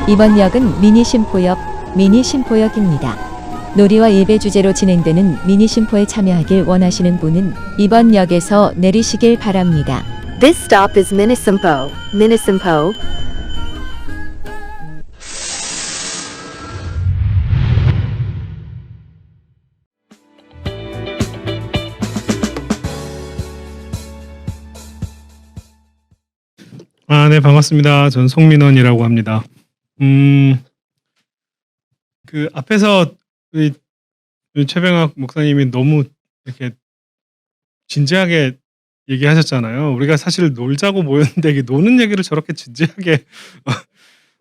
이번 역은 미니심포역입니다. 놀이와 예배 주제로 진행되는 미니심포에 참여하길 원하시는 분은 이번 역에서 내리시길 바랍니다. This stop is Minisimpo. Minisimpo. 네, 반갑습니다. 전 송민원이라고 합니다. 그 앞에서 우리 최병학 목사님이 너무 이렇게 진지하게 얘기하셨잖아요. 우리가 사실 놀자고 모였는데 이게 노는 얘기를 저렇게 진지하게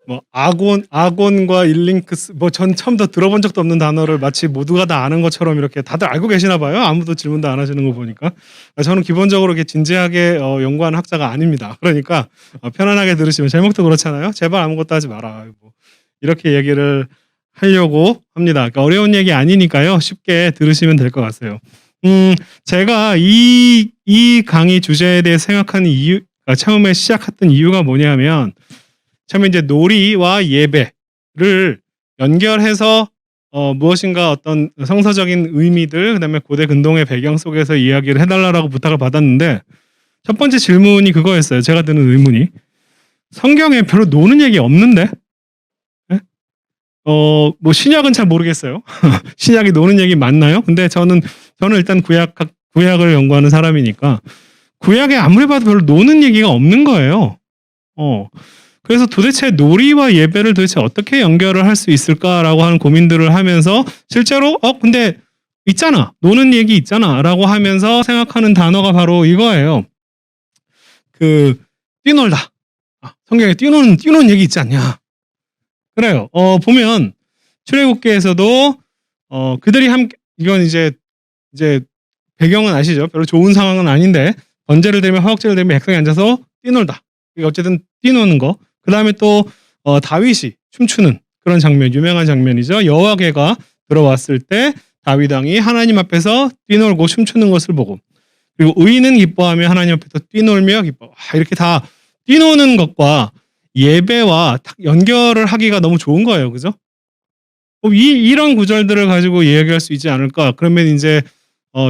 뭐 아곤과 일링크스 뭐 전 처음부터 들어본 적도 없는 단어를 마치 모두가 다 아는 것처럼 이렇게 다들 알고 계시나 봐요. 아무도 질문도 안 하시는 거 보니까. 저는 기본적으로 이렇게 진지하게 연구하는 학자가 아닙니다. 그러니까 편안하게 들으시면 제목도 그렇잖아요. 제발 아무것도 하지 마라. 뭐 이렇게 얘기를 하려고 합니다. 그러니까 어려운 얘기 아니니까요. 쉽게 들으시면 될 것 같아요. 제가 이 강의 주제에 대해 생각하는 이유, 처음에 시작했던 이유가 뭐냐면 처음에 이제 놀이와 예배를 연결해서 무엇인가 어떤 성서적인 의미들, 그다음에 고대 근동의 배경 속에서 이야기를 해달라고 부탁을 받았는데 첫 번째 질문이 그거였어요. 제가 드는 의문이 성경에 별로 노는 얘기 없는데? 네? 뭐 신약은 잘 모르겠어요. 신약이 노는 얘기 맞나요? 근데 저는 일단 구약을 연구하는 사람이니까 구약에 아무리 봐도 별로 노는 얘기가 없는 거예요. 그래서 도대체 놀이와 예배를 도대체 어떻게 연결을 할 수 있을까라고 하는 고민들을 하면서 실제로 근데 있잖아. 노는 얘기 있잖아. 라고 하면서 생각하는 단어가 바로 이거예요. 뛰놀다. 성경에 뛰노는 얘기 있지 않냐. 그래요. 보면 출애굽기에서도 그들이 함께 이건 이제 배경은 아시죠? 별로 좋은 상황은 아닌데 번제를 들면 화목제를 들면 백성이 앉아서 뛰놀다. 어쨌든 뛰노는 거. 그 다음에 또 다윗이 춤추는 그런 장면, 유명한 장면이죠. 여호와께가 들어왔을 때 다윗 왕이 하나님 앞에서 뛰놀고 춤추는 것을 보고, 그리고 의인은 기뻐하며 하나님 앞에서 뛰놀며 기뻐. 이렇게 다 뛰노는 것과 예배와 딱 연결을 하기가 너무 좋은 거예요. 그죠? 이런 구절들을 가지고 이야기할 수 있지 않을까. 그러면 이제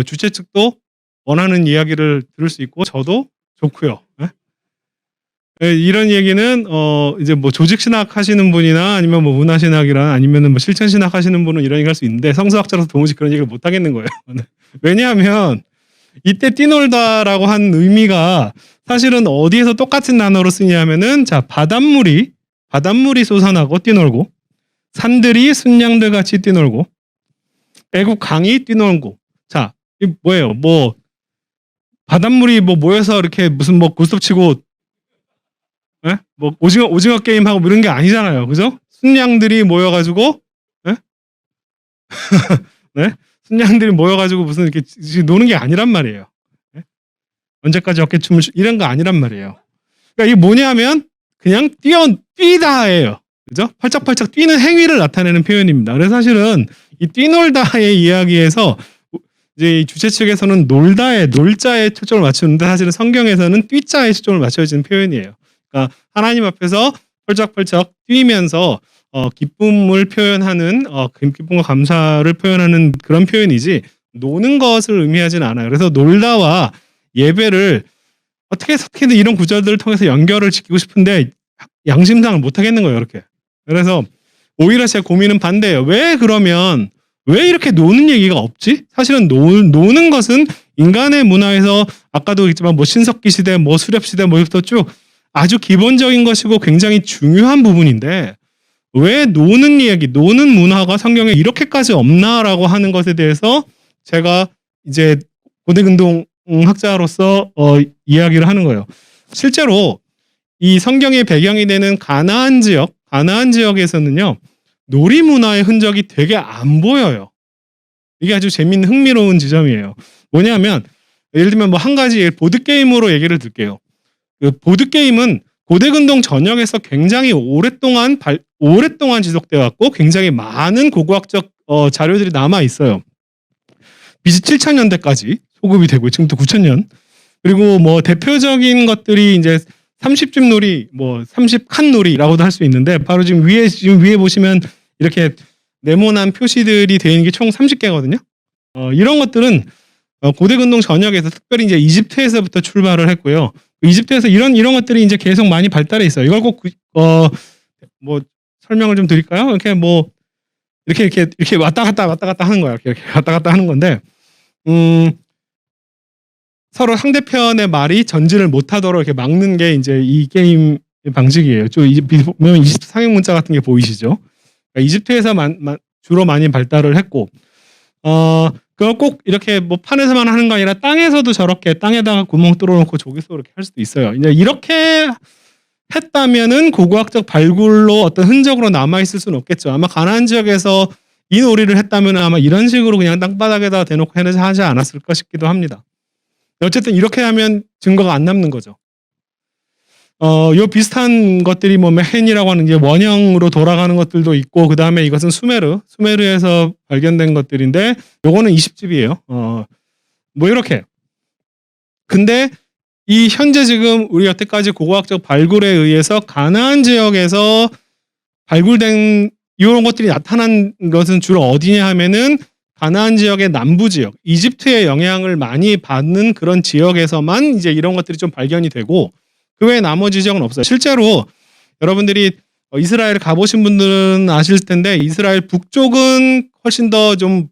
주최 측도 원하는 이야기를 들을 수 있고 저도 좋고요. 이런 얘기는 이제 뭐 조직신학 하시는 분이나 아니면 뭐 문화신학이나 아니면은 뭐 실천신학 하시는 분은 이런 얘기 할 수 있는데 성서학자로서 도무지 그런 얘기를 못 하겠는 거예요. 왜냐하면 이때 뛰놀다라고 한 의미가 사실은 어디에서 똑같은 단어로 쓰냐면은 자 바닷물이 솟아나고 뛰놀고, 산들이 순양들 같이 뛰놀고, 애국 강이 뛰놀고. 자, 이 뭐예요? 뭐 바닷물이 뭐 모여서 이렇게 무슨 뭐 고스톱 치고 뭐 오징어 게임 하고 이런 게 아니잖아요. 그죠? 순양들이 모여가지고 네? 순양들이 모여가지고 무슨 이렇게 노는 게 아니란 말이에요. 네? 언제까지 어깨춤을 이런 거 아니란 말이에요. 그러니까 이게 뭐냐면 그냥 뛰다예요. 그죠? 팔짝팔짝 뛰는 행위를 나타내는 표현입니다. 그래서 사실은 이 뛰놀다의 이야기에서 이제 이 주최 측에서는 놀자에 초점을 맞추는데 사실은 성경에서는 뛰자에 초점을 맞춰지는 표현이에요. 그러니까 하나님 앞에서 펄쩍펄쩍 뛰면서 기쁨을 표현하는 기쁨과 감사를 표현하는 그런 표현이지 노는 것을 의미하지는 않아요. 그래서 놀다와 예배를 어떻게든 이런 구절들을 통해서 연결을 지키고 싶은데 양심상을 못 하겠는 거예요. 이렇게. 그래서 오히려 제 고민은 반대예요. 왜 이렇게 노는 얘기가 없지? 사실은 노는 것은 인간의 문화에서 아까도 있지만 뭐 신석기 시대, 뭐 수렵 시대, 뭐부터 쭉 아주 기본적인 것이고 굉장히 중요한 부분인데 왜 노는 문화가 성경에 이렇게까지 없나라고 하는 것에 대해서 제가 이제 고대근동 학자로서 이야기를 하는 거예요. 실제로 이 성경의 배경이 되는 가나안 지역에서는요 놀이 문화의 흔적이 되게 안 보여요. 이게 아주 재밌는 흥미로운 지점이에요. 뭐냐면 예를 들면 뭐 한 가지 보드게임으로 얘기를 들게요. 그 보드게임은 고대근동 전역에서 굉장히 오랫동안 지속되어 왔고 굉장히 많은 고고학적 자료들이 남아 있어요. BC 7000년대까지 소급이 되고 지금부터 9000년. 그리고 뭐 대표적인 것들이 이제 30집 놀이, 뭐 30칸 놀이라고도 할 수 있는데 바로 지금 위에 보시면 이렇게 네모난 표시들이 되어 있는 게 총 30개거든요. 이런 것들은 고대 근동 전역에서 특별히 이제 이집트에서부터 출발을 했고요. 이집트에서 이런 것들이 이제 계속 많이 발달해 있어요. 이걸 꼭 뭐 설명을 좀 드릴까요? 이렇게 왔다 갔다 하는 거야. 이렇게 왔다 갔다 하는 건데, 서로 상대편의 말이 전진을 못하도록 이렇게 막는 게 이제 이 게임 방식이에요. 보면 이집트 상형 문자 같은 게 보이시죠? 그러니까 이집트에서 주로 많이 발달을 했고, 그걸 꼭 이렇게 뭐 판에서만 하는 거 아니라 땅에서도 저렇게 땅에다가 구멍 뚫어놓고 조개서 이렇게 할 수도 있어요. 이제 이렇게 했다면은 고고학적 발굴로 어떤 흔적으로 남아있을 수는 없겠죠. 아마 가나안 지역에서 이 놀이를 했다면 아마 이런 식으로 그냥 땅바닥에다 대놓고 하지 않았을까 싶기도 합니다. 어쨌든 이렇게 하면 증거가 안 남는 거죠. 요 비슷한 것들이 뭐 메헨이라고 하는 이제 원형으로 돌아가는 것들도 있고, 그 다음에 이것은 수메르에서 발견된 것들인데, 요거는 20집이에요. 뭐 이렇게. 근데 이 현재 지금 우리 여태까지 고고학적 발굴에 의해서 가나안 지역에서 발굴된 이런 것들이 나타난 것은 주로 어디냐 하면은 가나안 지역의 남부 지역, 이집트의 영향을 많이 받는 그런 지역에서만 이제 이런 것들이 좀 발견이 되고, 그 외에 나머지 지역은 없어요. 실제로 여러분들이 이스라엘 가보신 분들은 아실 텐데, 이스라엘 북쪽은 훨씬 더 좀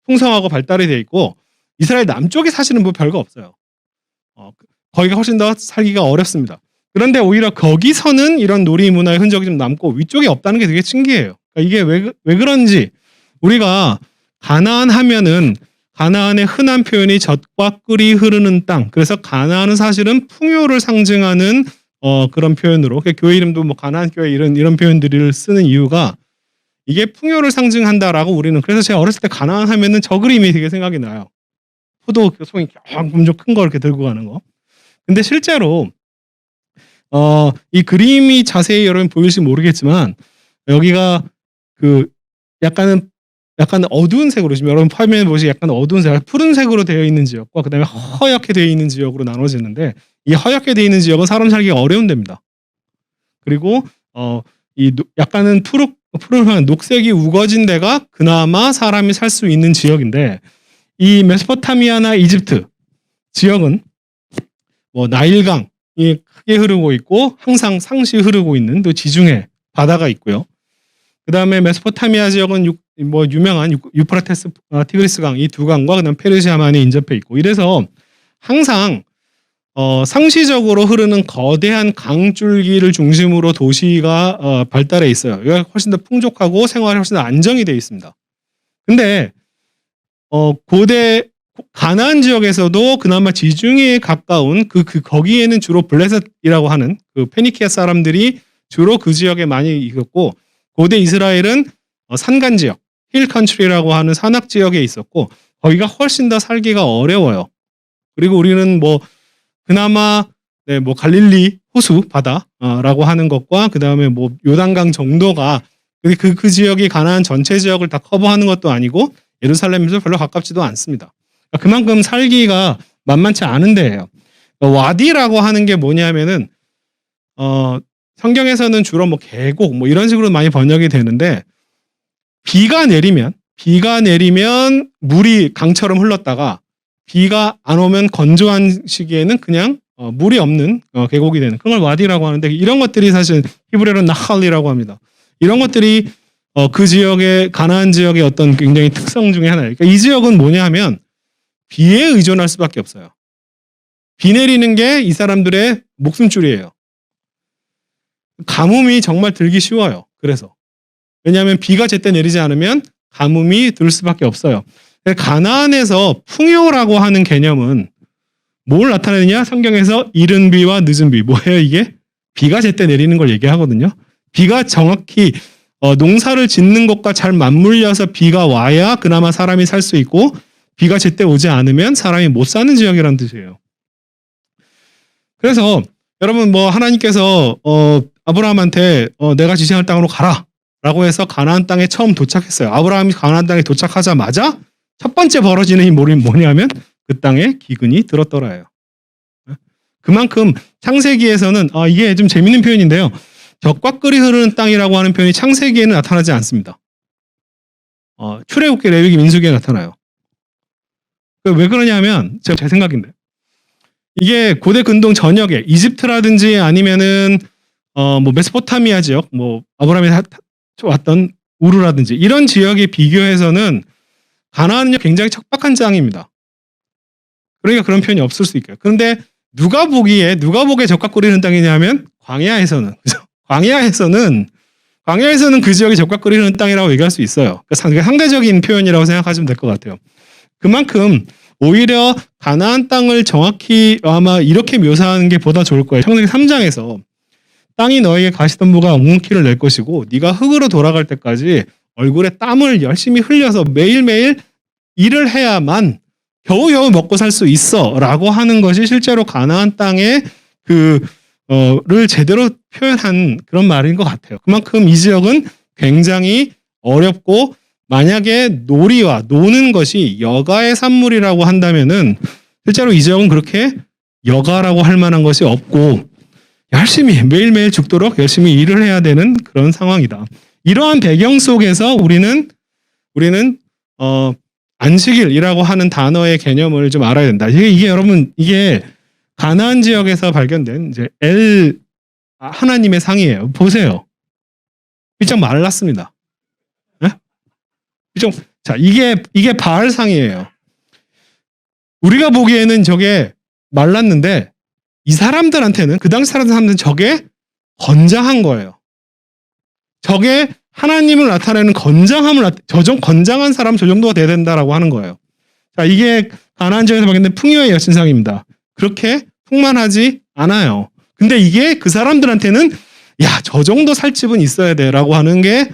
풍성하고 발달이 돼 있고, 이스라엘 남쪽에 사실은 뭐 별거 없어요. 거기가 훨씬 더 살기가 어렵습니다. 그런데 오히려 거기서는 이런 놀이 문화의 흔적이 좀 남고 위쪽에 없다는 게 되게 신기해요. 그러니까 이게 왜 그런지, 우리가 가나안 하면은 가나안의 흔한 표현이 젖과 꿀이 흐르는 땅. 그래서 가나안은 사실은 풍요를 상징하는 그런 표현으로, 교회 이름도 뭐 가나안 교회 이런 표현들을 쓰는 이유가 이게 풍요를 상징한다라고 우리는. 그래서 제가 어렸을 때 가나안 하면은 저 그림이 되게 생각이 나요. 포도 송이 엄청 큰 거 이렇게 들고 가는 거. 근데 실제로 이 그림이 자세히 여러분 보일지 모르겠지만, 여기가 약간 어두운 색으로, 지금 여러분 화면에 보시기 약간 어두운 색, 푸른색으로 되어 있는 지역과 그다음에 허옇게 되어 있는 지역으로 나눠지는데, 이 허옇게 되어 있는 지역은 사람 살기가 어려운 데입니다. 그리고 약간은 푸르한 녹색이 우거진 데가 그나마 사람이 살 수 있는 지역인데, 이 메소포타미아나 이집트 지역은 뭐 나일강이 크게 흐르고 있고 항상 상시 흐르고 있는 또 지중해 바다가 있고요. 그 다음에 메소포타미아 지역은 유명한 유프라테스, 티그리스 강, 이 두 강과 그다음 페르시아만이 인접해 있고, 이래서 항상 상시적으로 흐르는 거대한 강줄기를 중심으로 도시가 발달해 있어요. 여기가 훨씬 더 풍족하고 생활이 훨씬 더 안정이 되어 있습니다. 근데 고대 가나안 지역에서도 그나마 지중해에 가까운 거기에는 주로 블레셋이라고 하는 그 페니키아 사람들이 주로 그 지역에 많이 있었고, 고대 이스라엘은 산간 지역, 힐 컨트리라고 하는 산악 지역에 있었고, 거기가 훨씬 더 살기가 어려워요. 그리고 우리는 뭐 그나마 뭐 갈릴리 호수 바다라고 하는 것과 그 다음에 뭐 요단강 정도가 그 지역이 가나안 전체 지역을 다 커버하는 것도 아니고 예루살렘에서 별로 가깝지도 않습니다. 그만큼 살기가 만만치 않은 데예요. 와디라고 하는 게 뭐냐면은 성경에서는 주로 뭐 계곡 뭐 이런 식으로 많이 번역이 되는데, 비가 내리면 물이 강처럼 흘렀다가 비가 안 오면 건조한 시기에는 그냥 물이 없는 계곡이 되는, 그걸 와디라고 하는데, 이런 것들이 사실 히브리어로 나할이라고 합니다. 이런 것들이 그 지역의 가나안 지역의 어떤 굉장히 특성 중에 하나예요. 그러니까 이 지역은 뭐냐 하면 비에 의존할 수밖에 없어요. 비 내리는 게 이 사람들의 목숨줄이에요. 가뭄이 정말 들기 쉬워요. 그래서 왜냐하면 비가 제때 내리지 않으면 가뭄이 들 수밖에 없어요. 가나안에서 풍요라고 하는 개념은 뭘 나타내느냐? 성경에서 이른 비와 늦은 비. 뭐예요 이게? 비가 제때 내리는 걸 얘기하거든요. 비가 정확히 농사를 짓는 것과 잘 맞물려서 비가 와야 그나마 사람이 살 수 있고, 비가 제때 오지 않으면 사람이 못 사는 지역이라는 뜻이에요. 그래서 여러분 뭐 하나님께서 아브라함한테 내가 지시할 땅으로 가라 라고 해서 가나안 땅에 처음 도착했어요. 아브라함이 가나안 땅에 도착하자마자 첫 번째 벌어지는 일이 뭐냐면 그 땅에 기근이 들었더라예요. 그만큼 창세기에서는 이게 좀 재밌는 표현인데요. 젖과 꿀이 흐르는 땅이라고 하는 표현이 창세기에는 나타나지 않습니다. 출애굽기, 레위기, 민수기에 나타나요. 왜 그러냐면 제 생각인데 이게 고대 근동 전역에 이집트라든지 아니면은 뭐 메소포타미아 지역, 뭐 아브라함이 왔던 우르라든지 이런 지역에 비교해서는 가나안은요 굉장히 척박한 땅입니다. 그러니까 그런 표현이 없을 수 있고요. 그런데 누가 보기에 젖과 꿀이 흐르는 땅이냐면 광야에서는 그죠? 광야에서는 그 지역이 젖과 꿀이 흐르는 땅이라고 얘기할 수 있어요. 그러니까 상대적인 표현이라고 생각하시면 될 것 같아요. 그만큼 오히려 가나안 땅을 정확히 아마 이렇게 묘사하는 게 보다 좋을 거예요. 창세기 3장에서 땅이 너에게 가시덤불과 엉겅퀴를 낼 것이고 네가 흙으로 돌아갈 때까지 얼굴에 땀을 열심히 흘려서 매일매일 일을 해야만 겨우겨우 먹고 살 수 있어 라고 하는 것이 실제로 가나안 땅의 를 제대로 표현한 그런 말인 것 같아요. 그만큼 이 지역은 굉장히 어렵고 만약에 놀이와 노는 것이 여가의 산물이라고 한다면은 실제로 이 지역은 그렇게 여가라고 할 만한 것이 없고 열심히 매일매일 죽도록 열심히 일을 해야 되는 그런 상황이다. 이러한 배경 속에서 우리는 안식일이라고 하는 단어의 개념을 좀 알아야 된다. 이게 여러분 이게 가나안 지역에서 발견된 이제 하나님의 상이에요. 보세요. 비쩍 말랐습니다. 네? 자, 이게 바알 상이에요. 우리가 보기에는 저게 말랐는데 이 사람들한테는 그 당시 사람들한테는 저게 건장한 거예요. 저게 하나님을 나타내는 건장함을 건장한 사람 저 정도가 돼야 된다라고 하는 거예요. 자, 이게 가나안 지역에서 발견된 풍요의 여신상입니다. 그렇게 풍만하지 않아요. 근데 이게 그 사람들한테는 야, 저 정도 살 집은 있어야 돼라고 하는 게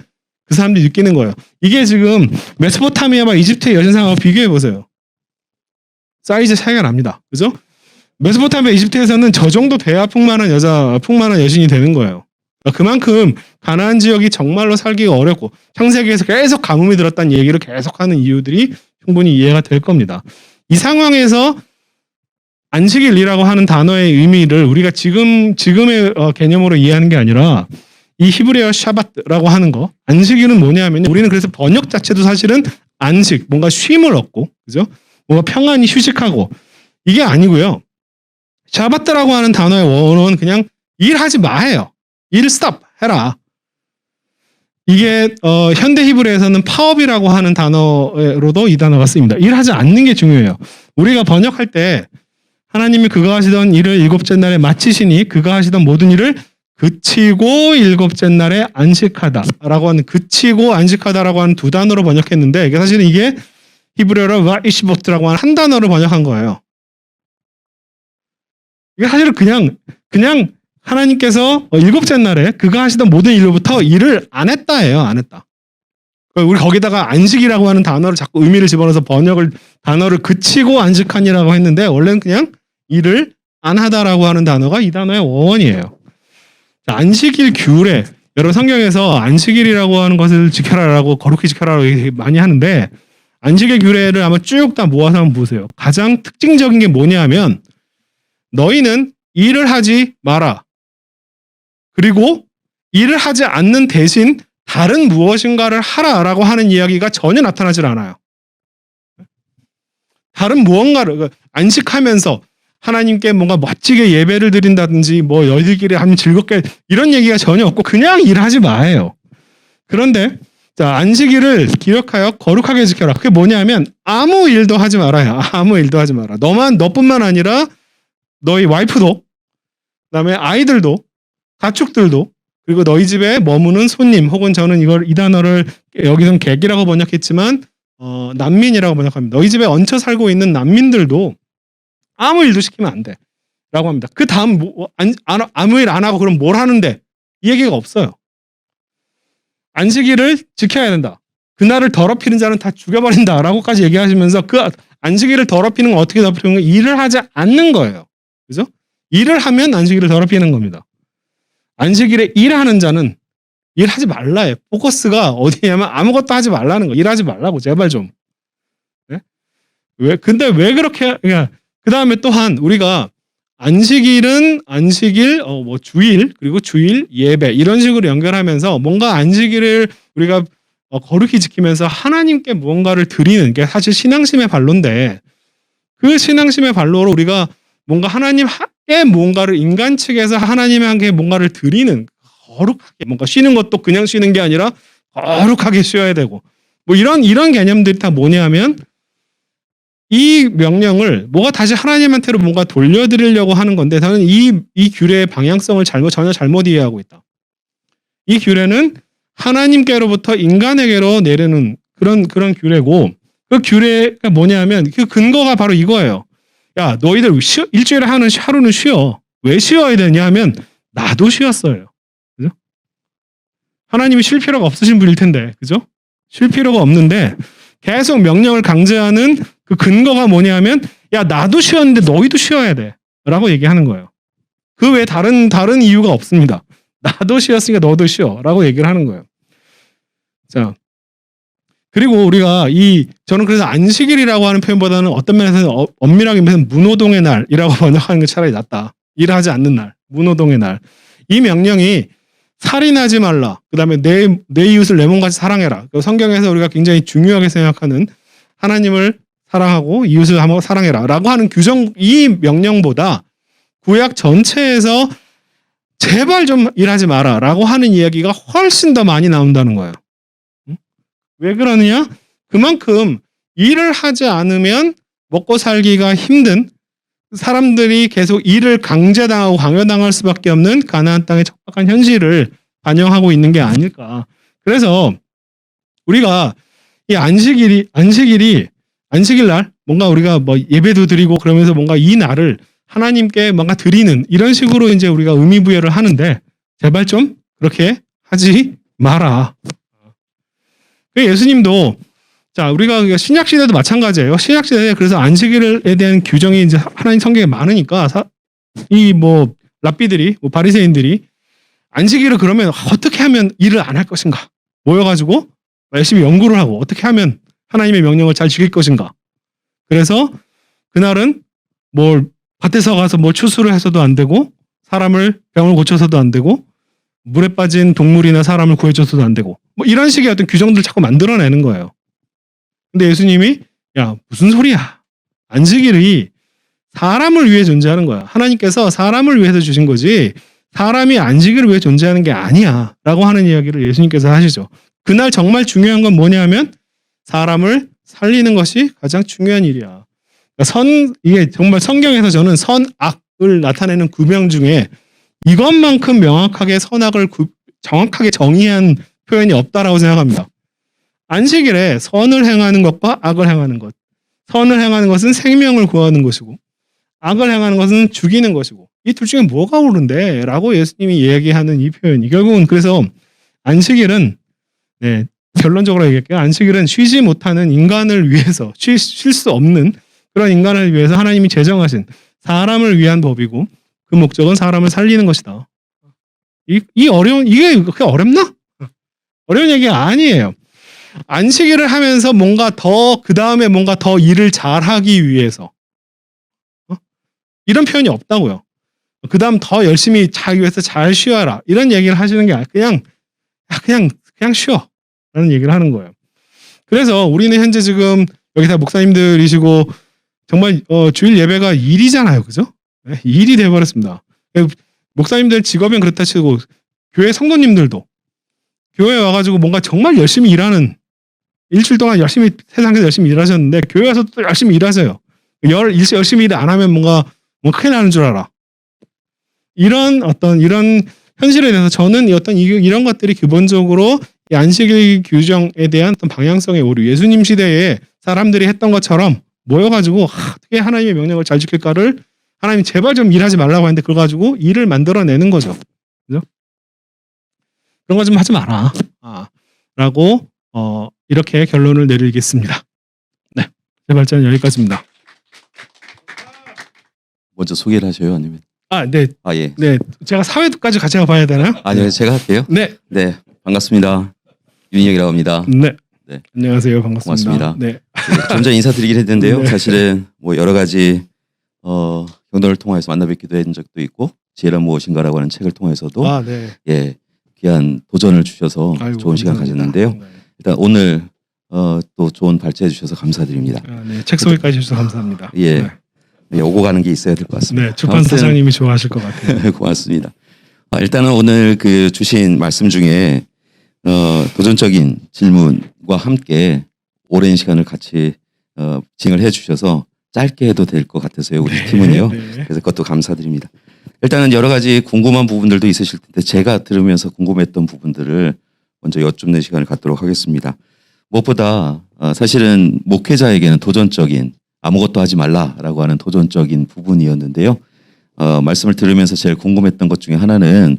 그 사람들이 느끼는 거예요. 이게 지금 메소포타미아와 이집트의 여신상하고 비교해 보세요. 사이즈 차이가 납니다. 그죠? 메소포타미아, 이집트에서는 저 정도 돼야 풍만한 여신이 되는 거예요. 그만큼 가나안 지역이 정말로 살기가 어렵고 창세기에서 계속 가뭄이 들었다는 얘기를 계속하는 이유들이 충분히 이해가 될 겁니다. 이 상황에서 안식일이라고 하는 단어의 의미를 우리가 지금의 개념으로 이해하는 게 아니라 이 히브리어 샤바트라고 하는 거, 안식일은 뭐냐면 우리는 그래서 번역 자체도 사실은 안식, 뭔가 쉼을 얻고, 그죠? 뭔가 평안히 휴식하고 이게 아니고요. 샤바트라고 하는 단어의 원어는 그냥 일하지 마예요. 일 스탑 해라. 이게 현대 히브리어에서는 파업이라고 하는 단어로도 이 단어가 쓰입니다. 일하지 않는 게 중요해요. 우리가 번역할 때 하나님이 그가 하시던 일을 일곱째 날에 마치시니 그가 하시던 모든 일을 그치고 일곱째 날에 안식하다라고 하는 그치고 안식하다라고 하는 두 단어로 번역했는데 이게 사실은 이게 히브리어로 와이시보트라고 하는 한 단어로 번역한 거예요. 이게 사실은 그냥 하나님께서 일곱째 날에 그가 하시던 모든 일로부터 일을 안 했다예요. 안 했다. 우리 거기다가 안식이라고 하는 단어를 자꾸 의미를 집어넣어서 단어를 그치고 안식하니라고 했는데 원래는 그냥 일을 안 하다라고 하는 단어가 이 단어의 원어원이에요. 안식일 규례, 여러분 성경에서 안식일이라고 하는 것을 지켜라라고 거룩히 지켜라라고 많이 하는데 안식일 규례를 아마 쭉 다 모아서 한번 보세요. 가장 특징적인 게 뭐냐 하면 너희는 일을 하지 마라. 그리고 일을 하지 않는 대신 다른 무엇인가를 하라라고 하는 이야기가 전혀 나타나질 않아요. 다른 무언가를 안식하면서 하나님께 뭔가 멋지게 예배를 드린다든지 뭐 너희들끼리 하면 즐겁게 이런 얘기가 전혀 없고 그냥 일하지 마예요. 그런데 자, 안식일을 기억하여 거룩하게 지켜라. 그게 뭐냐면 아무 일도 하지 말아요. 아무 일도 하지 마라. 너뿐만 아니라 너희 와이프도 그다음에 아이들도 가축들도 그리고 너희 집에 머무는 손님 혹은 저는 이 단어를 여기서는 객이라고 번역했지만 난민이라고 번역합니다. 너희 집에 얹혀 살고 있는 난민들도 아무 일도 시키면 안 돼 라고 합니다. 그 다음 아무 일 안 하고 그럼 뭘 하는데 이 얘기가 없어요. 안식일을 지켜야 된다. 그날을 더럽히는 자는 다 죽여버린다 라고까지 얘기하시면서 그 안식일을 더럽히는 건 어떻게 더럽히는 건 일을 하지 않는 거예요. 그죠? 일을 하면 안식일을 더럽히는 겁니다. 안식일에 일하는 자는 일하지 말라요. 포커스가 어디냐면 아무것도 하지 말라는 거. 일하지 말라고 제발 좀. 네? 근데 왜 그렇게 그러니까 그 다음에 또한 우리가 안식일은 안식일, 뭐 주일, 그리고 주일 예배 이런 식으로 연결하면서 뭔가 안식일을 우리가 거룩히 지키면서 하나님께 무언가를 드리는 게 사실 신앙심의 발로인데 그 신앙심의 발로로 우리가 뭔가 하나님께 뭔가를 인간 측에서 하나님에게 뭔가를 드리는 거룩하게 뭔가 쉬는 것도 그냥 쉬는 게 아니라 거룩하게 쉬어야 되고 뭐 이런 개념들이 다 뭐냐면 이 명령을 뭐가 다시 하나님한테로 뭔가 돌려드리려고 하는 건데 저는 이 규례의 방향성을 전혀 잘못 이해하고 있다. 이 규례는 하나님께로부터 인간에게로 내리는 그런 규례고 그 규례가 뭐냐면 그 근거가 바로 이거예요. 야 너희들 일주일에 하루는 쉬어. 왜 쉬어야 되냐 하면 나도 쉬었어요. 그죠? 하나님이 쉴 필요가 없으신 분일 텐데 그죠? 쉴 필요가 없는데 계속 명령을 강제하는 그 근거가 뭐냐면 야 나도 쉬었는데 너희도 쉬어야 돼 라고 얘기하는 거예요. 그 외에 다른 이유가 없습니다. 나도 쉬었으니까 너도 쉬어 라고 얘기를 하는 거예요. 자 그리고 우리가 저는 그래서 안식일이라고 하는 표현보다는 어떤 면에서는 엄밀하게 말해서 무노동의 날이라고 번역하는 게 차라리 낫다. 일하지 않는 날, 무노동의 날. 이 명령이 살인하지 말라. 그 다음에 내 이웃을 내 몸같이 사랑해라. 성경에서 우리가 굉장히 중요하게 생각하는 하나님을 사랑하고 이웃을 한번 사랑해라 라고 하는 규정 이 명령보다 구약 전체에서 제발 좀 일하지 마라 라고 하는 이야기가 훨씬 더 많이 나온다는 거예요. 왜 그러느냐? 그만큼 일을 하지 않으면 먹고 살기가 힘든 사람들이 계속 일을 강제당하고 강요당할 수밖에 없는 가나안 땅의 척박한 현실을 반영하고 있는 게 아닐까. 그래서 우리가 이 안식일 날 뭔가 우리가 뭐 예배도 드리고 그러면서 뭔가 이 날을 하나님께 뭔가 드리는 이런 식으로 이제 우리가 의미부여를 하는데 제발 좀 그렇게 하지 마라. 예수님도 자 우리가 신약 시대도 마찬가지예요. 신약 시대에 그래서 안식일에 대한 규정이 이제 하나님 성경에 많으니까 이 뭐 랍비들이 뭐 바리새인들이 안식일을 그러면 어떻게 하면 일을 안 할 것인가 모여가지고 열심히 연구를 하고 어떻게 하면 하나님의 명령을 잘 지킬 것인가. 그래서 그날은 뭘 밭에서 가서 뭘 추수를 해서도 안 되고 사람을 병을 고쳐서도 안 되고 물에 빠진 동물이나 사람을 구해줘서도 안 되고 뭐 이런 식의 어떤 규정들을 자꾸 만들어내는 거예요. 근데 예수님이 야 무슨 소리야. 안식일이 사람을 위해 존재하는 거야. 하나님께서 사람을 위해서 주신 거지 사람이 안식일을 위해 존재하는 게 아니야 라고 하는 이야기를 예수님께서 하시죠. 그날 정말 중요한 건 뭐냐면 사람을 살리는 것이 가장 중요한 일이야. 그러니까 이게 정말 성경에서 저는 선악을 나타내는 구명 중에 이것만큼 명확하게 선악을 정확하게 정의한 표현이 없다라고 생각합니다. 안식일에 선을 행하는 것과 악을 행하는 것. 선을 행하는 것은 생명을 구하는 것이고 악을 행하는 것은 죽이는 것이고 이 둘 중에 뭐가 옳은데? 라고 예수님이 얘기하는 이 표현이 결국은 그래서 안식일은 결론적으로 얘기할게요. 안식일은 쉬지 못하는 인간을 위해서 쉴 수 없는 그런 인간을 위해서 하나님이 제정하신 사람을 위한 법이고 그 목적은 사람을 살리는 것이다. 이게 그렇게 어렵나? 어려운 얘기가 아니에요. 안식일을 하면서 뭔가 더 그 다음에 뭔가 더 일을 잘하기 위해서 이런 표현이 없다고요. 그 다음 더 열심히 자기 위해서 잘 쉬어라 이런 얘기를 하시는 게 아니라 그냥 쉬어 라는 얘기를 하는 거예요. 그래서 우리는 현재 지금 여기 다 목사님들이시고 정말 주일 예배가 일이잖아요. 그죠? 일이 돼버렸습니다. 목사님들 직업은 그렇다 치고 교회 성도님들도 교회에 와가지고 뭔가 정말 열심히 일하는 일주일 동안 세상에서 열심히 일하셨는데 교회 와서 또 열심히 일하세요. 열심히 일 안 하면 뭔가 큰일 나는 줄 알아. 이런 현실에 대해서 저는 이런 것들이 기본적으로 이 안식일 규정에 대한 어떤 방향성의 오류, 예수님 시대에 사람들이 했던 것처럼 모여가지고 어떻게 하나님의 명령을 잘 지킬까를 하나님 제발 좀 일하지 말라고 하는데 그걸 가지고 일을 만들어내는 거죠. 그죠? 그런 거 좀 하지 마라. 라고 이렇게 결론을 내리겠습니다. 네, 제 발제는 여기까지입니다. 먼저 소개를 하셔요, 아니면? 네. 예. 네, 제가 사회도까지 같이 봐야 되나요? 아니요, 제가 할게요. 네. 네, 반갑습니다. 윤희혁이라고 합니다. 네. 네. 안녕하세요, 반갑습니다. 고맙습니다. 네. 좀 전에 인사드리긴 했는데요. 네. 사실은 뭐 여러 가지 전도를 통해서 만나 뵙기도 한 적도 있고 지혜란 무엇인가라고 하는 책을 통해서도 아, 네. 예 귀한 도전을 주셔서 아이고, 좋은 시간 감사합니다. 가졌는데요. 네. 일단 오늘 또 좋은 발제해 주셔서 감사드립니다. 아, 네. 책 소개까지 해주셔서 감사합니다. 예. 네. 예, 오고 가는 게 있어야 될 것 같습니다. 네, 출판사장님이 좋아하실 것 같아요. 아무튼 고맙습니다. 일단은 오늘 그 주신 말씀 중에 도전적인 질문과 함께 오랜 시간을 같이 진행을 해주셔서 짧게 해도 될 것 같아서요. 우리 팀은요. 네. 그래서 그것도 감사드립니다. 일단은 여러 가지 궁금한 부분들도 있으실 텐데 제가 들으면서 궁금했던 부분들을 먼저 여쭙는 시간을 갖도록 하겠습니다. 무엇보다 사실은 목회자에게는 도전적인 아무것도 하지 말라라고 하는 도전적인 부분이었는데요. 말씀을 들으면서 제일 궁금했던 것 중에 하나는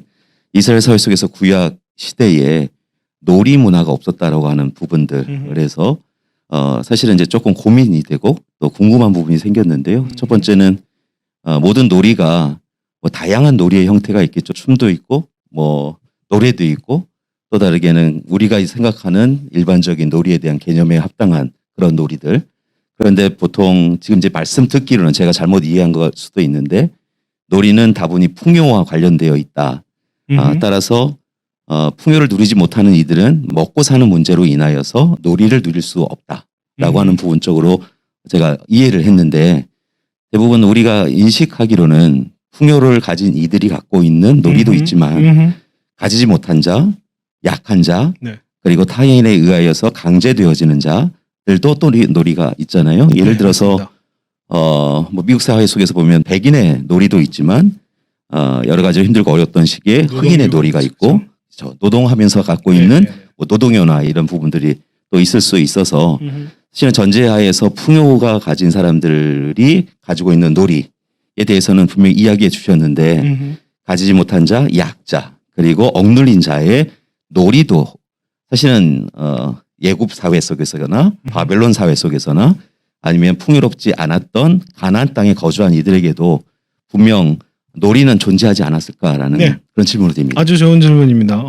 이스라엘 사회 속에서 구약 시대에 놀이 문화가 없었다라고 하는 부분들에서 사실은 이제 조금 고민이 되고 또 궁금한 부분이 생겼는데요. 첫 번째는 모든 놀이가 뭐 다양한 놀이의 형태가 있겠죠. 춤도 있고 뭐 노래도 있고 또 다르게는 우리가 생각하는 일반적인 놀이에 대한 개념에 합당한 그런 놀이들. 그런데 보통 지금 이제 말씀 듣기로는 제가 잘못 이해한 걸 수도 있는데 놀이는 다분히 풍요와 관련되어 있다. 따라서 풍요를 누리지 못하는 이들은 먹고 사는 문제로 인하여서 놀이를 누릴 수 없다라고 하는 부분 쪽으로 제가 이해를 했는데 대부분 우리가 인식하기로는 풍요를 가진 이들이 갖고 있는 놀이도 있지만 가지지 못한 자, 약한 자, 네. 그리고 타인에 의하여서 강제되어지는 자들도 또 놀이가 있잖아요. 예를 네, 들어서 맞습니다. 뭐 미국 사회 속에서 보면 백인의 놀이도 있지만 여러 가지 힘들고 어려웠던 시기에 흑인의 놀이가 있고 노동하면서 갖고 있는 뭐 노동요나 이런 부분들이 또 있을 수 있어서 실은 전제하에서 풍요가 가진 사람들이 가지고 있는 놀이에 대해서는 분명히 이야기해 주셨는데 가지지 못한 자, 약자 그리고 억눌린 자의 놀이도 사실은 예굽 사회 속에서나 바벨론 사회 속에서나 아니면 풍요롭지 않았던 가나안 땅에 거주한 이들에게도 분명 놀이는 존재하지 않았을까라는 네. 그런 질문을 드립니다. 아주 좋은 질문입니다.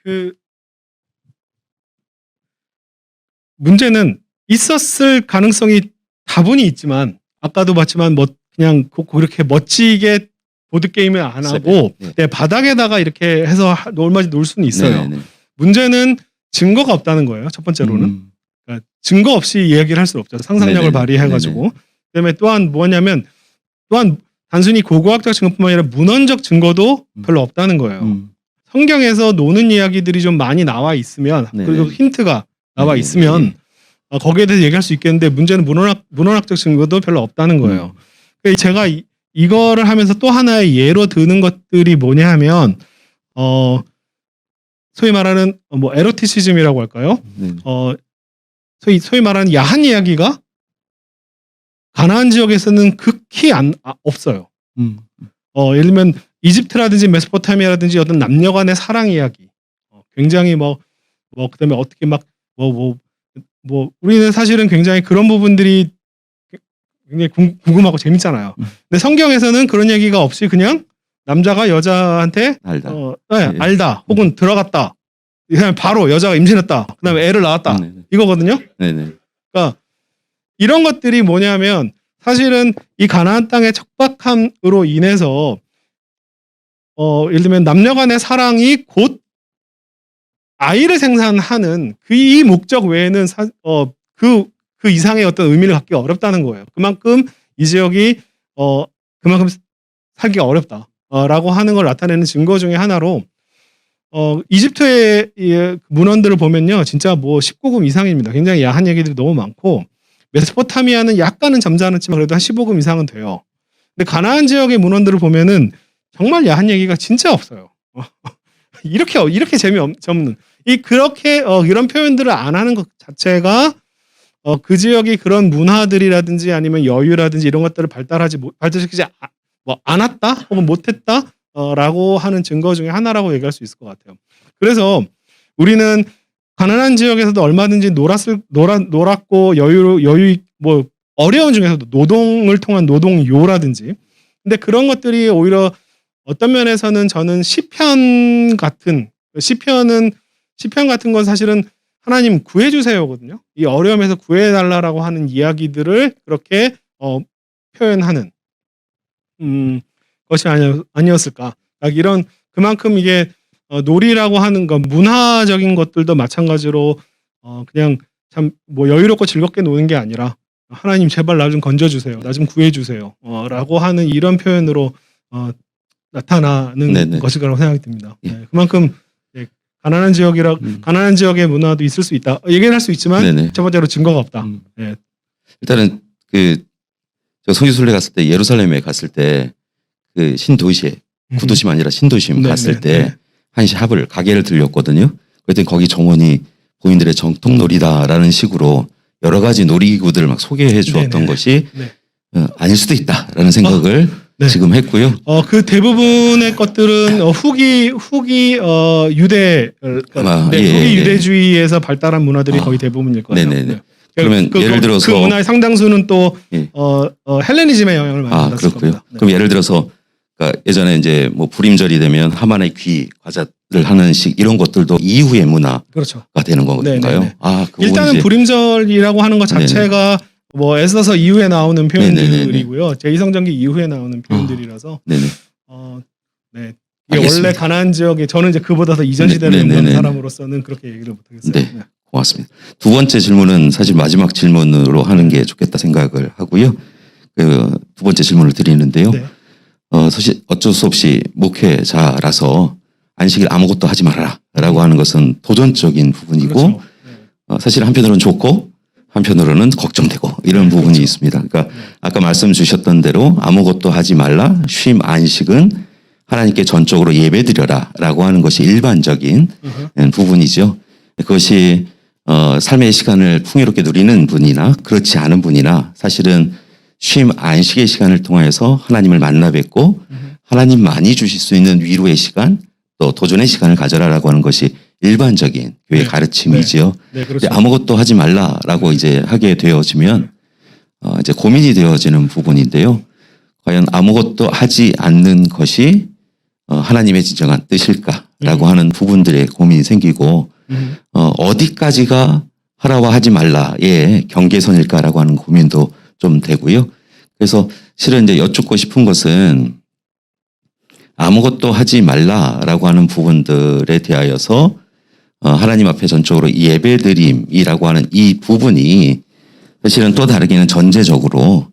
그 문제는 있었을 가능성이 다분히 있지만 아까도 봤지만 뭐 그냥 그렇게 멋지게 보드 게임을 안 하고 네. 네, 바닥에다가 이렇게 해서 얼마든지 놀 수는 있어요. 네네네. 문제는 증거가 없다는 거예요. 첫 번째로는 그러니까 증거 없이 이야기를 할 수 없죠. 상상력을 네네. 발휘해가지고. 그다음에 또한 뭐냐면 또한 단순히 고고학적 증거뿐만 아니라 문헌적 증거도 별로 없다는 거예요. 성경에서 노는 이야기들이 좀 많이 나와 있으면 네네. 그리고 힌트가 나와 네네. 있으면 거기에 대해서 얘기할 수 있겠는데 문제는 문헌학적 증거도 별로 없다는 거예요. 그러니까 제가 이거를 하면서 또 하나의 예로 드는 것들이 뭐냐 하면 소위 말하는 뭐 에로티시즘이라고 할까요? 네. 소위 말하는 야한 이야기가 가나안 지역에서는 극히 없어요. 예를 들면 이집트라든지 메소포타미아라든지 어떤 남녀간의 사랑 이야기, 굉장히 그다음에 어떻게 우리는 사실은 굉장히 그런 부분들이 굉장히 궁금하고 재밌잖아요. 근데 성경에서는 그런 얘기가 없이 그냥 남자가 여자한테 알다. 네, 알다 혹은 들어갔다, 그냥 바로 여자가 임신했다, 그다음에 애를 낳았다 네네. 이거거든요. 네네. 그러니까 이런 것들이 뭐냐면 사실은 이 가나안 땅의 척박함으로 인해서 예를 들면 남녀간의 사랑이 곧 아이를 생산하는 이 목적 외에는 그 이상의 어떤 의미를 갖기가 어렵다는 거예요. 그만큼 이 지역이 그만큼 살기가 어렵다라고 하는 걸 나타내는 증거 중에 하나로 이집트의 문헌들을 보면요, 진짜 뭐 19금 이상입니다. 굉장히 야한 얘기들이 너무 많고 메소포타미아는 약간은 점잖았지만 그래도 한 15금 이상은 돼요. 근데 가나안 지역의 문헌들을 보면은 정말 야한 얘기가 진짜 없어요. 이렇게 재미없는 그렇게 이런 표현들을 안 하는 것 자체가 그 지역이 그런 문화들이라든지 아니면 여유라든지 이런 것들을 발달시키지 않았다 혹은 못했다라고 하는 증거 중에 하나라고 얘기할 수 있을 것 같아요. 그래서 우리는 가난한 지역에서도 얼마든지 놀았고 여유 뭐 어려운 중에서도 노동을 통한 노동요라든지, 근데 그런 것들이 오히려 어떤 면에서는 저는 시편 같은 건 사실은 하나님 구해주세요거든요. 이 어려움에서 구해달라고 하는 이야기들을 그렇게 표현하는 것이 아니었을까. 이런 그만큼 이게 놀이라고 하는 건 문화적인 것들도 마찬가지로 그냥 참 뭐 여유롭고 즐겁게 노는 게 아니라 하나님 제발 나 좀 건져주세요. 나 좀 구해주세요. 라고 하는 이런 표현으로 나타나는 네네. 것일 거라고 생각이 듭니다. 예. 네, 그만큼 가난한 지역의 문화도 있을 수 있다. 얘기를 할 수 있지만 네네. 첫 번째로 증거가 없다. 네. 일단은 저 성지순례 갔을 때 예루살렘에 갔을 때 그 신도시에 구도심 아니라 신도심 네, 갔을 네, 때 네. 한 샵을 가게를 들렸거든요. 그랬더니 거기 정원이 고인들의 정통놀이다라는 식으로 여러 가지 놀이기구들을 막 소개해 주었던 네네. 것이 네. 아닐 수도 있다라는 생각을 네. 지금 했고요. 그 대부분의 것들은 후기 유대 아마, 네, 예, 후기 예. 유대주의에서 발달한 문화들이 거의 대부분일 거예요. 네네네. 네. 그러면 예를 들어서 그 문화의 상당수는 또 예. 헬레니즘의 영향을 많이 받았을 그렇고요. 겁니다. 네. 그럼 예를 들어서 그러니까 예전에 이제 뭐 불임절이 되면 하만의 귀 과자를 하는 식 이런 것들도 이후의 문화가 그렇죠. 되는 건가요? 네네네. 그 일단은 이제 불임절이라고 하는 것 자체가 뭐 에스더서 이후에 나오는 표현들이고요. 제2성전기 이후에 나오는 표현들이라서 네네. 네. 이게 알겠습니다. 원래 가나안 지역에 저는 이제 그보다 더 이전 시대를 네네네. 보는 사람으로서는 그렇게 얘기를 못하겠어요. 네. 고맙습니다. 두 번째 질문은 사실 마지막 질문으로 하는 게 좋겠다 생각을 하고요. 두 번째 질문을 드리는데요. 네. 사실 어쩔 수 없이 목회자라서 안식일 아무것도 하지 말아라라고 하는 것은 도전적인 부분이고 그렇죠. 네. 사실 한편으로는 좋고 한편으로는 걱정되고 이런 부분이 그렇죠. 있습니다. 그러니까 아까 말씀 주셨던 대로 아무것도 하지 말라, 쉼 안식은 하나님께 전적으로 예배드려라라고 하는 것이 일반적인 부분이죠. 그것이 삶의 시간을 풍요롭게 누리는 분이나 그렇지 않은 분이나 사실은 쉼 안식의 시간을 통해서 하나님을 만나 뵙고 하나님만이 주실 수 있는 위로의 시간 또 도전의 시간을 가져라라고 하는 것이 일반적인 교회 네. 가르침이지요. 네, 그렇죠. 아무것도 하지 말라라고 이제 하게 되어지면 이제 고민이 되어지는 부분인데요. 과연 아무것도 하지 않는 것이 하나님의 진정한 뜻일까라고 하는 부분들의 고민이 생기고 어디까지가 하라와 하지 말라의 경계선일까라고 하는 고민도 좀 되고요. 그래서 실은 이제 여쭙고 싶은 것은 아무것도 하지 말라라고 하는 부분들에 대하여서 하나님 앞에 전적으로 예배드림이라고 하는 이 부분이 사실은 또 다르게는 전제적으로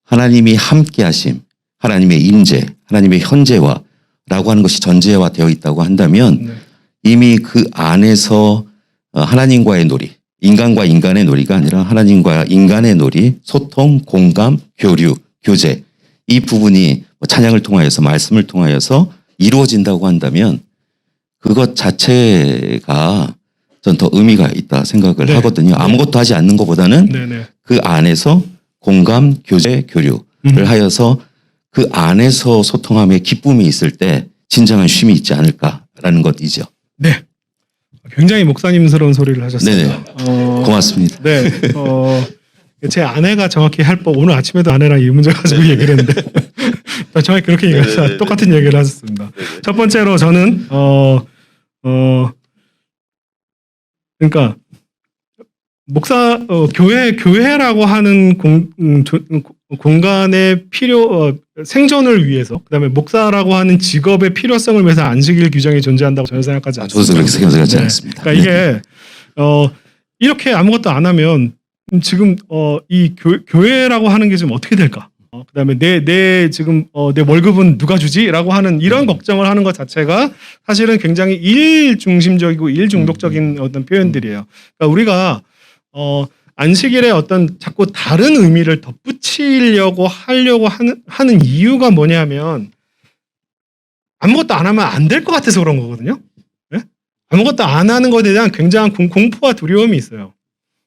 하나님이 함께하심, 하나님의 임재, 하나님의 현재와라고 하는 것이 전제화되어 있다고 한다면 이미 그 안에서 하나님과의 놀이, 인간과 인간의 놀이가 아니라 하나님과 인간의 놀이, 소통, 공감, 교류, 교제 이 부분이 찬양을 통하여서 말씀을 통하여서 이루어진다고 한다면 그것 자체가 전 더 의미가 있다 생각을 네. 하거든요. 아무것도 하지 않는 것보다는 네네. 그 안에서 공감, 교제, 교류를 하여서 그 안에서 소통함에 기쁨이 있을 때 진정한 쉼이 있지 않을까라는 것이죠. 네. 굉장히 목사님스러운 소리를 하셨어요. 네네. 고맙습니다. 네. 제 아내가 정확히 할 법, 오늘 아침에도 아내랑 이 문제 가지고 얘기를 했는데, 정확히 그렇게 얘기하셨어요. 똑같은 얘기를 하셨습니다. 첫 번째로 저는, 그러니까, 교회라고 하는 공간의 생존을 위해서, 그 다음에 목사라고 하는 직업의 필요성을 위해서 안식일 규정이 존재한다고 저는 생각하지 않습니다. 저도 그렇게 생각하지 네. 않습니다. 그러니까 이게, 이렇게 아무것도 안 하면 지금 이 교회라고 하는 게 지금 어떻게 될까? 그다음에 내 지금 내 월급은 누가 주지?라고 하는 이런 걱정을 하는 것 자체가 사실은 굉장히 일 중심적이고 일 중독적인 어떤 표현들이에요. 그러니까 우리가 안식일에 어떤 자꾸 다른 의미를 덧붙이려고 하려고 하는 이유가 뭐냐면 아무것도 안 하면 안 될 것 같아서 그런 거거든요. 네? 아무것도 안 하는 것에 대한 굉장한 공포와 두려움이 있어요.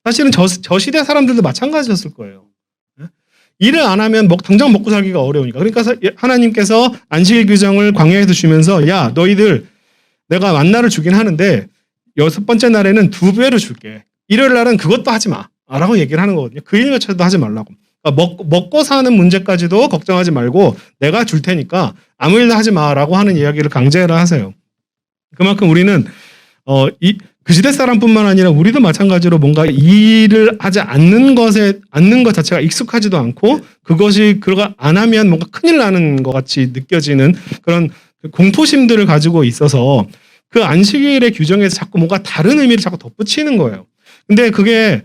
사실은 저 시대 사람들도 마찬가지였을 거예요. 일을 안 하면 당장 먹고 살기가 어려우니까. 그러니까 하나님께서 안식일 규정을 광야에서 주면서 야 너희들 내가 만나를 주긴 하는데 6번째 날에는 2배로 줄게. 일요일 날은 그것도 하지 마 라고 얘기를 하는 거거든요. 그 일 자체도 하지 말라고. 그러니까 먹고 사는 문제까지도 걱정하지 말고 내가 줄 테니까 아무 일도 하지 마라고 하는 이야기를 강제를 하세요. 그만큼 우리는 그 시대 사람뿐만 아니라 우리도 마찬가지로 뭔가 일을 하지 않는 것 자체가 익숙하지도 않고 그것이 그거 안 하면 뭔가 큰일 나는 것 같이 느껴지는 그런 공포심들을 가지고 있어서 그 안식일의 규정에서 자꾸 뭔가 다른 의미를 자꾸 덧붙이는 거예요. 근데 그게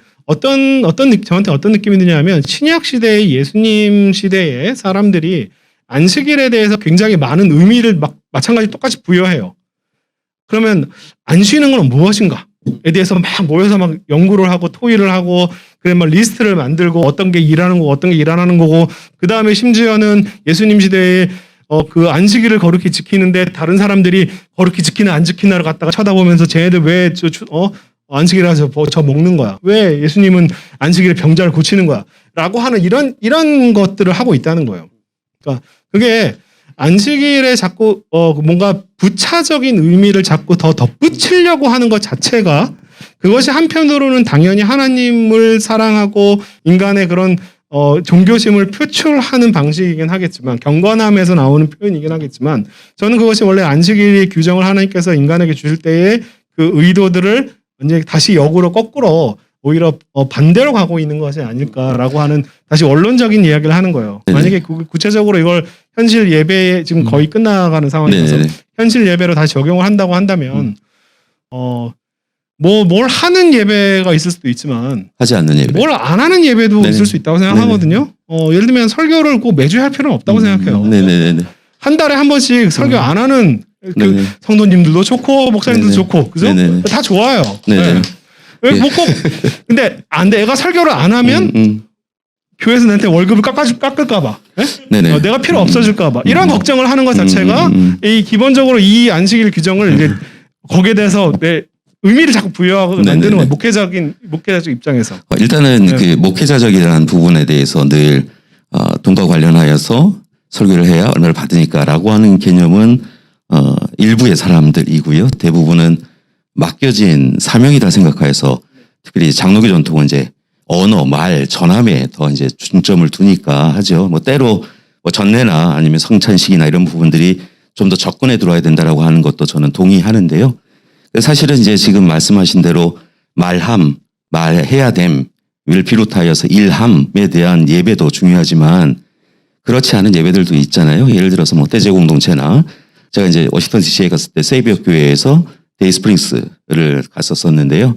저한테 어떤 느낌이 드냐면 신약 시대의 예수님 시대의 사람들이 안식일에 대해서 굉장히 많은 의미를 마찬가지 똑같이 부여해요. 그러면 안 쉬는 건 무엇인가에 대해서 막 모여서 막 연구를 하고 토의를 하고 그래 막 리스트를 만들고 어떤 게 일하는 거고 어떤 게 일 안 하는 거고 그 다음에 심지어는 예수님 시대에 그 안식일을 거룩히 지키는데 다른 사람들이 거룩히 지키나 안 지키나를 갖다가 쳐다보면서 쟤네들 왜 안식일에서 저 먹는 거야? 왜 예수님은 안식일에 병자를 고치는 거야? 라고 하는 이런 것들을 하고 있다는 거예요. 그러니까 그게 안식일에 자꾸 뭔가 부차적인 의미를 자꾸 더 덧붙이려고 하는 것 자체가 그것이 한편으로는 당연히 하나님을 사랑하고 인간의 그런 종교심을 표출하는 방식이긴 하겠지만 경건함에서 나오는 표현이긴 하겠지만 저는 그것이 원래 안식일 규정을 하나님께서 인간에게 주실 때의 그 의도들을 이제 다시 역으로 거꾸로 오히려 반대로 가고 있는 것이 아닐까라고 하는 다시 원론적인 이야기를 하는 거예요. 네네. 만약에 구체적으로 이걸 현실 예배에 지금 거의 끝나가는 상황이어서 네네. 현실 예배로 다시 적용을 한다고 한다면 뭘 하는 예배가 있을 수도 있지만 하지 않는 예배. 뭘 안 하는 예배도 네네. 있을 수 있다고 생각하거든요. 예를 들면 설교를 꼭 매주 할 필요는 없다고 생각해요. 네네네. 한 달에 한 번씩 설교 안 하는 그 네네. 성도님들도 좋고 목사님들도 네네. 좋고 그죠? 네네. 다 좋아요. 네네. 네. 왜 뭐 꼭 근데 내가 설교를 안 하면 교회에서 나한테 월급을 깎을까봐 네네. 내가 필요 없어질까봐 이런 걱정을 하는 것 자체가 이 기본적으로 이 안식일 규정을 이제 거기에 대해서 내 의미를 자꾸 부여하고 네네네. 만드는 거예요. 목회자적 입장에서. 일단은 네. 그 목회자적이라는 부분에 대해서 늘 돈과 관련하여서 설교를 해야 얼마를 받으니까라고 하는 개념은 일부의 사람들이고요. 대부분은 맡겨진 사명이다 생각해서 특히 장로교 전통은 이제 언어, 말, 전함에 더 이제 중점을 두니까 하죠. 뭐 때로 뭐 전례나 아니면 성찬식이나 이런 부분들이 좀 더 접근해 들어와야 된다라고 하는 것도 저는 동의하는데요. 사실은 이제 지금 말씀하신 대로 말해야 됨을 비롯하여서 일함에 대한 예배도 중요하지만 그렇지 않은 예배들도 있잖아요. 예를 들어서 뭐 떼제 공동체나 제가 이제 워싱턴 DC에 갔을 때 세이비어 교회에서 데이스프링스를 갔었었는데요.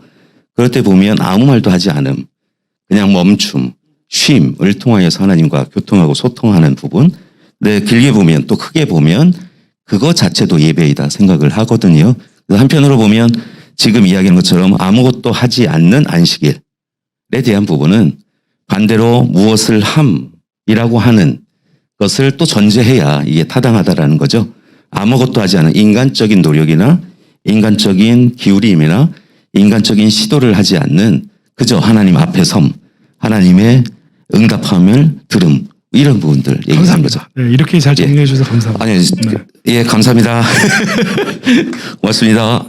그럴 때 보면 아무 말도 하지 않음, 그냥 멈춤, 쉼을 통하여서 하나님과 교통하고 소통하는 부분. 근데 길게 보면 또 크게 보면 그거 자체도 예배이다 생각을 하거든요. 그래서 한편으로 보면 지금 이야기하는 것처럼 아무것도 하지 않는 안식일에 대한 부분은 반대로 무엇을 함이라고 하는 것을 또 전제해야 이게 타당하다라는 거죠. 아무것도 하지 않은 인간적인 노력이나 인간적인 기울임이나 인간적인 시도를 하지 않는 그저 하나님 앞에 섬, 하나님의 응답함을 들음 이런 부분들 얘기하는 거죠. 네, 이렇게 잘 정리해 주셔서 감사합니다. 아니, 예, 감사합니다. 고맙습니다.